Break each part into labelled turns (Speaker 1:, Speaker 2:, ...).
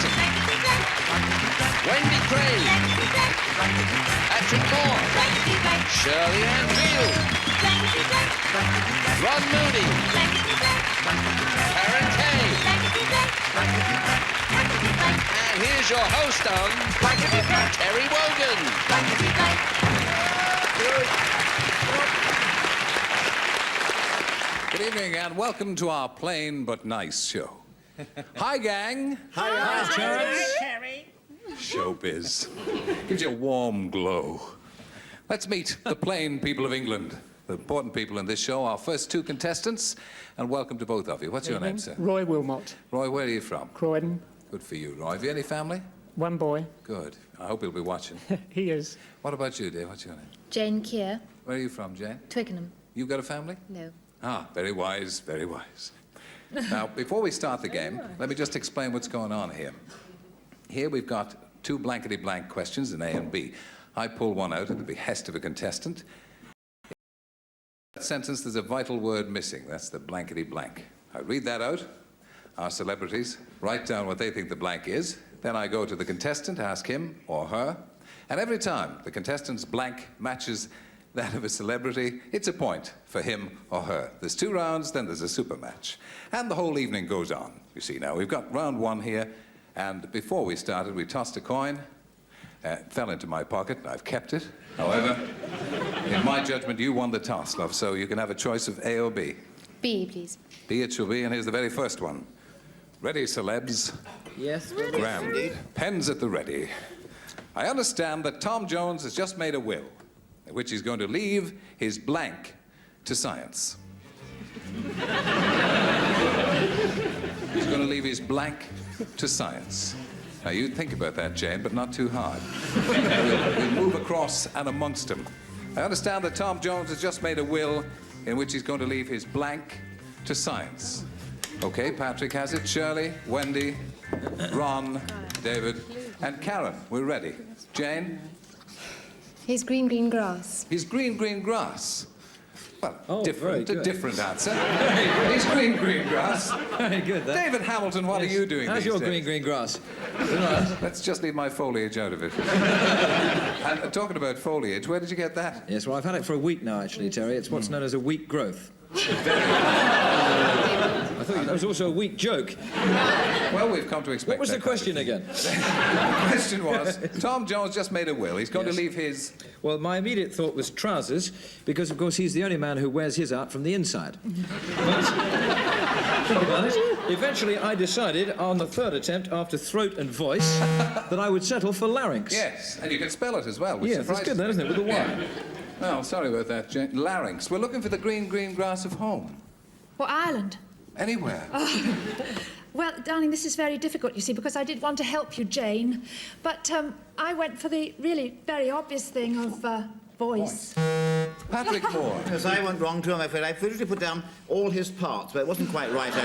Speaker 1: Hamilton. Wendy Craig. Patrick Moore. Shirley Ann Field. Ron Mooney. Karen Kay. And here's your host on Terry Wogan.
Speaker 2: Good evening and welcome to our plain but nice show. Hi, gang.
Speaker 3: Hi,
Speaker 4: Terry.
Speaker 2: Showbiz. Gives you a warm glow. Let's meet the plain people of England, the important people in this show, our first two contestants, and welcome to both of you. What's your name, sir?
Speaker 3: Roy Wilmot,
Speaker 2: Roy, where are you from?
Speaker 3: Croydon.
Speaker 2: Good for you, Roy. Have you any family?
Speaker 3: One boy.
Speaker 2: Good. I hope he'll be watching.
Speaker 3: He is.
Speaker 2: What about you, dear? What's your name?
Speaker 5: Jane Keir,
Speaker 2: Where are you from, Jane?
Speaker 5: Twickenham.
Speaker 2: You got a family?
Speaker 5: No.
Speaker 2: Ah, very wise, very wise. Now, before we start the game, let me just explain what's going on here. Here we've got two blankety blank questions in A and B. I pull one out at the behest of a contestant. In that sentence, there's a vital word missing. That's the blankety blank. I read that out. Our celebrities write down what they think the blank is. Then I go to the contestant, ask him or her. And every time the contestant's blank matches that of a celebrity, it's a point for him or her. There's 2 rounds, then there's a super match. And the whole evening goes on. You see now, we've got round 1 here, and before we started, we tossed a coin. It fell into my pocket, and I've kept it. However, in my judgment, you won the toss, love, so you can have a choice of A or B.
Speaker 5: B, please.
Speaker 2: B it shall be, and here's the very first one. Ready, celebs?
Speaker 4: Yes.
Speaker 2: Graham, pens at the ready. I understand that Tom Jones has just made a will, in which he's going to leave his blank to science. He's going to leave his blank to science. Now, you think about that, Jane, but not too hard. We'll move across and amongst them. I understand that Tom Jones has just made a will in which he's going to leave his blank to science. Okay, Patrick has it, Shirley, Wendy, Ron, David, and Karen. We're ready. Jane?
Speaker 5: His green, green grass.
Speaker 2: His green, green grass. Well,
Speaker 4: very good.
Speaker 2: different answer. His green, green grass.
Speaker 4: Very good, that.
Speaker 2: David Hamilton, what are you doing
Speaker 4: How's
Speaker 2: these
Speaker 4: your
Speaker 2: days?
Speaker 4: green, green grass?
Speaker 2: Let's just leave my foliage out of it. And talking about foliage, where did you get that?
Speaker 4: Yes, well, I've had it for a week now, actually, Terry. It's what's known as a weak growth. I thought that was also a weak joke.
Speaker 2: Well, we've come to expect
Speaker 4: What was the
Speaker 2: that
Speaker 4: question again?
Speaker 2: The question was, Tom Jones just made a will. He's going to leave his...
Speaker 4: Well, my immediate thought was trousers, because, of course, he's the only man who wears his out from the inside. But, think about it, eventually I decided, on the 3rd attempt, after throat and voice, that I would settle for larynx.
Speaker 2: Yes, and you can spell it as well, which
Speaker 4: Yes, that's
Speaker 2: surprises
Speaker 4: good, then, isn't it, with the Y?
Speaker 2: Yeah. Oh, sorry about that, Jane. Larynx. We're looking for the green, green grass of home.
Speaker 6: What, Ireland?
Speaker 2: Anywhere.
Speaker 6: Well, darling, this is very difficult, you see, because I did want to help you, Jane. But I went for the really very obvious thing of voice.
Speaker 2: Patrick Moore.
Speaker 7: Yes, I went wrong too, I'm afraid. I originally put down all his parts, but it wasn't quite right. So I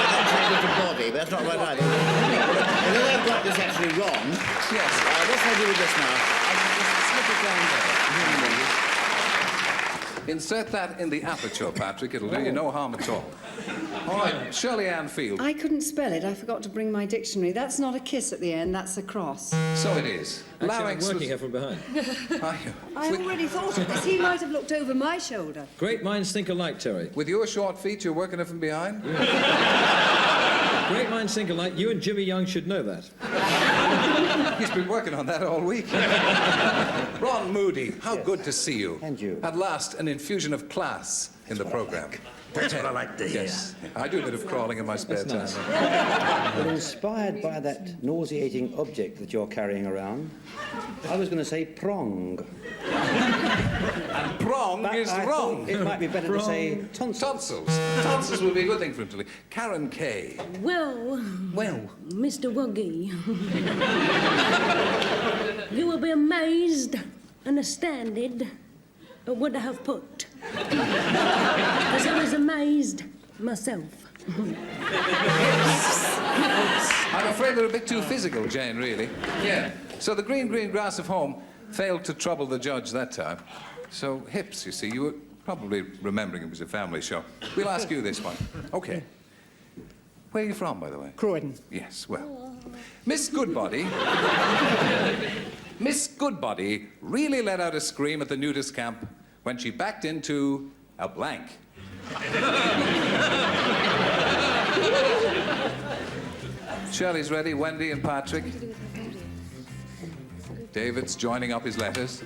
Speaker 7: then changed it to body, but that's not right either. Although I've got this actually wrong,
Speaker 2: Yes.
Speaker 7: what can I do with this now?
Speaker 2: I'll just slip it down there. Insert that in the aperture, Patrick. It'll do you no harm at all. All right, Shirley Ann Field.
Speaker 8: I couldn't spell it. I forgot to bring my dictionary. That's not a kiss at the end, that's a cross.
Speaker 2: So it is.
Speaker 4: Actually, I'm
Speaker 2: Larynx
Speaker 4: working
Speaker 2: was...
Speaker 4: here from behind.
Speaker 2: Are you?
Speaker 8: I already thought of this. He might have looked over my shoulder.
Speaker 4: Great minds think alike, Terry.
Speaker 2: With your short feet, you're working it from behind?
Speaker 4: Great minds think alike. You and Jimmy Young should know that.
Speaker 2: He's been working on that all week. Ron Moody, how good to see you.
Speaker 7: And you.
Speaker 2: At last, an infusion of class in the program.
Speaker 9: That's what I like to hear.
Speaker 2: Yes. I do a bit of crawling in my spare time.
Speaker 4: Nice.
Speaker 9: Well, inspired by that nauseating object that you're carrying around, I was going to say prong.
Speaker 2: And prong
Speaker 9: But
Speaker 2: is
Speaker 9: I
Speaker 2: wrong.
Speaker 9: thought it might be better to say tonsils.
Speaker 2: Tonsils. Tonsils would be a good thing for him to leave. Karen Kay.
Speaker 10: Well,
Speaker 2: Well,
Speaker 10: Mr. Wuggy, you will be amazed and astounded at what I have put. Because I was amazed myself.
Speaker 2: I'm afraid they're a bit too physical, Jane, really. Yeah. So the green, green grass of home failed to trouble the judge that time. So hips, you see, you were probably remembering it was a family show. We'll ask you this one. Okay. Where are you from, by the way?
Speaker 3: Croydon.
Speaker 2: Yes, well. Miss Goodbody... Miss Goodbody really let out a scream at the nudist camp when she backed into a blank. Shirley's ready, Wendy and Patrick. David's joining up his letters.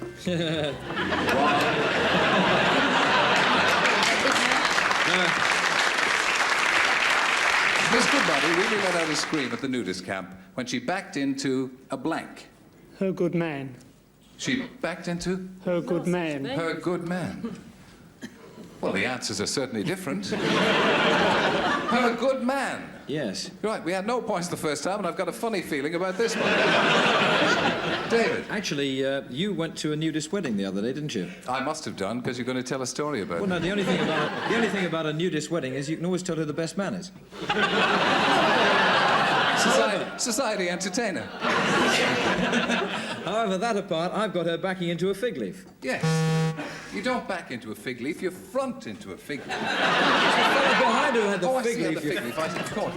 Speaker 2: Miss Goodbody really let out a scream at the nudist camp when she backed into a blank.
Speaker 3: Her good man.
Speaker 2: She backed into?
Speaker 3: Her good man.
Speaker 2: Her good man. Well, the answers are certainly different. Her good man.
Speaker 4: Yes.
Speaker 2: Right, we had no points the first time, and I've got a funny feeling about this one. David.
Speaker 4: Actually, you went to a nudist wedding the other day, didn't you?
Speaker 2: I must have done, because you're going to tell a story about it.
Speaker 4: Well, no, the only thing about a nudist wedding is you can always tell who the best man is.
Speaker 2: Society entertainer.
Speaker 4: However, that apart, I've got her backing into a fig leaf.
Speaker 2: Yes. You don't back into a fig leaf, you front into a fig leaf.
Speaker 4: Behind her had the
Speaker 2: I
Speaker 4: fig
Speaker 2: see,
Speaker 4: leaf.
Speaker 2: the fig leaf. Of course.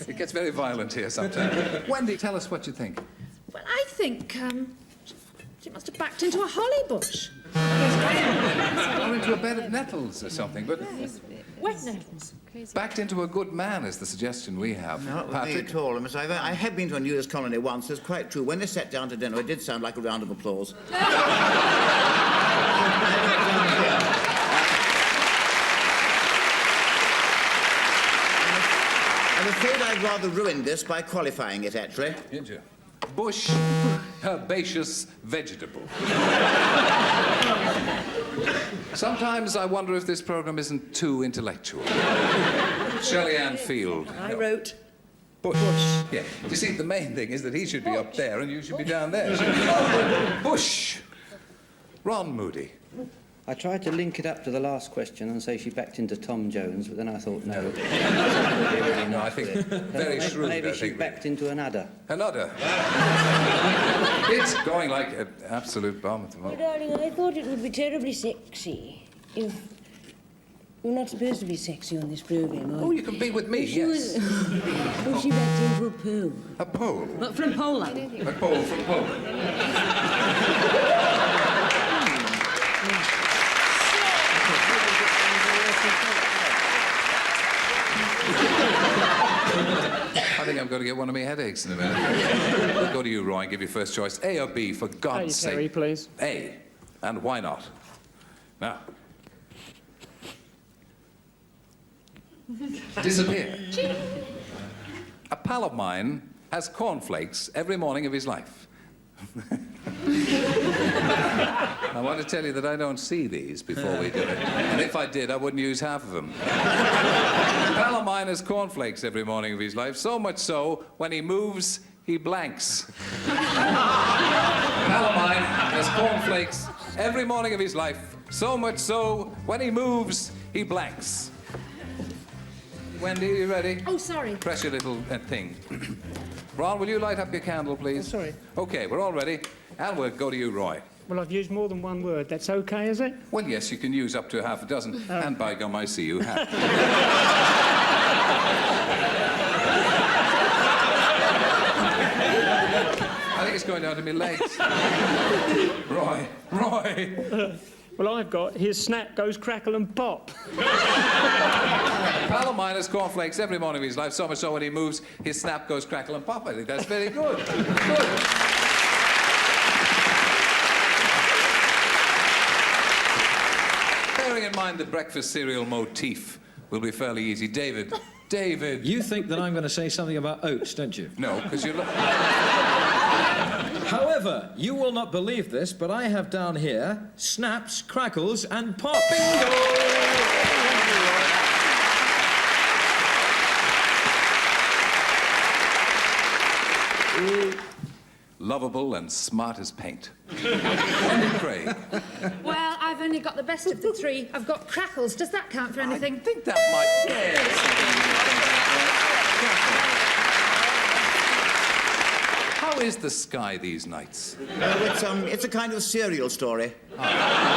Speaker 2: It gets very violent here sometimes. Wendy, tell us what you think.
Speaker 6: Well, I think, she must have backed into a holly bush.
Speaker 2: Or into a bed of nettles or something, but...
Speaker 6: Wet nettles.
Speaker 2: Backed into a good man is the suggestion we have.
Speaker 7: No, not with me at all. I have been to a nudist colony once. It's quite true. When they sat down to dinner, it did sound like a round of applause. I'm afraid I'd rather ruined this by qualifying it, actually.
Speaker 2: Did you? Bush, herbaceous vegetable. Sometimes I wonder if this program isn't too intellectual. Shelley Ann Field.
Speaker 8: I wrote
Speaker 2: Bush. Yeah. You see, the main thing is that he should be up there and you should be down there. Bush. Ron Moody.
Speaker 9: I tried to link it up to the last question and say she backed into Tom Jones, but then I thought, no.
Speaker 2: No, I think very shrewd.
Speaker 9: Maybe she backed into an udder.
Speaker 2: An udder. It's going like an absolute bomb at the moment.
Speaker 10: Darling, I thought it would be terribly sexy if... You're not supposed to be sexy on this program, are you?
Speaker 2: Oh, you can be with me, yes.
Speaker 10: If she backed into a pole.
Speaker 2: A pole?
Speaker 10: But from Poland.
Speaker 2: A pole from Poland. I think I'm going to get one of my headaches in a minute. We'll go to you, Roy, and give you first choice. A or B, for God's sake.
Speaker 3: Terry, please.
Speaker 2: A. And why not? Now. Disappear. A pal of mine has cornflakes every morning of his life. I want to tell you that I don't see these before we do it. And if I did, I wouldn't use half of them. A pal of mine has cornflakes every morning of his life, so much so, when he moves, he blanks. A pal of mine has cornflakes every morning of his life, so much so, when he moves, he blanks. Wendy, are you ready?
Speaker 6: Oh, sorry.
Speaker 2: Press your little thing. Ron, will you light up your candle, please?
Speaker 3: Oh, sorry.
Speaker 2: OK, we're all ready. And we'll go to you, Roy.
Speaker 3: Well, I've used more than one word. That's OK, is it?
Speaker 2: Well, yes, you can use up to half a dozen. And by gum, I see you have. I think it's going down to my legs. Roy.
Speaker 3: Well, I've got his snap goes crackle and pop.
Speaker 2: A pal of mine has cornflakes every morning of his life, so much so when he moves, his snap goes crackle and pop. I think that's very good. Good. Bearing in mind the breakfast cereal motif will be fairly easy. David.
Speaker 4: You think that I'm going to say something about oats, don't you?
Speaker 2: No, because you're...
Speaker 4: However, you will not believe this, but I have down here snaps, crackles, and pop. Bingo!
Speaker 2: Lovable and smart as paint. Wendy Craig.
Speaker 6: Well, I've only got the best of the three. I've got crackles. Does that count for anything?
Speaker 2: I think that might... Yes. How is the sky these nights?
Speaker 7: It's a kind of serial story.
Speaker 2: Crackles!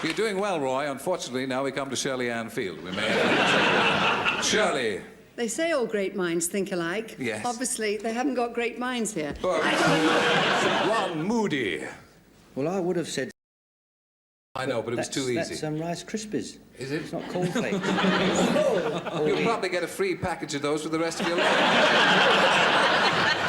Speaker 2: You're doing well, Roy. Unfortunately, now we come to Shirley Ann Field. We may Shirley.
Speaker 8: They say all great minds think alike.
Speaker 2: Yes.
Speaker 8: Obviously, they haven't got great minds here.
Speaker 2: Ron Moody.
Speaker 9: Well, I would have said...
Speaker 2: I know, but it was too easy.
Speaker 9: That's Rice Krispies.
Speaker 2: Is it?
Speaker 9: It's not cornflakes.
Speaker 2: You'll probably get a free package of those for the rest of your life.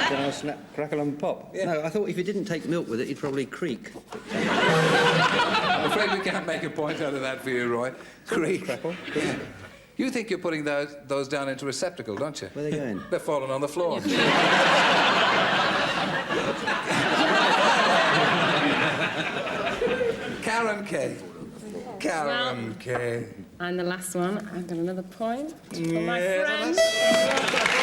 Speaker 9: Then I'll snap, crackle and pop.
Speaker 2: Yeah.
Speaker 9: No, I thought if you didn't take milk with it, you'd probably creak.
Speaker 2: I'm afraid we can't make a point out of that for you, Roy. Creak.
Speaker 9: Crackle.
Speaker 2: Yeah. You think you're putting those down into a receptacle, don't you?
Speaker 9: Where are they going?
Speaker 2: They're falling on the floor. Karen Kay. Karen Kay.
Speaker 10: And the last one, I've got another point for my
Speaker 2: Yeah,
Speaker 10: friend.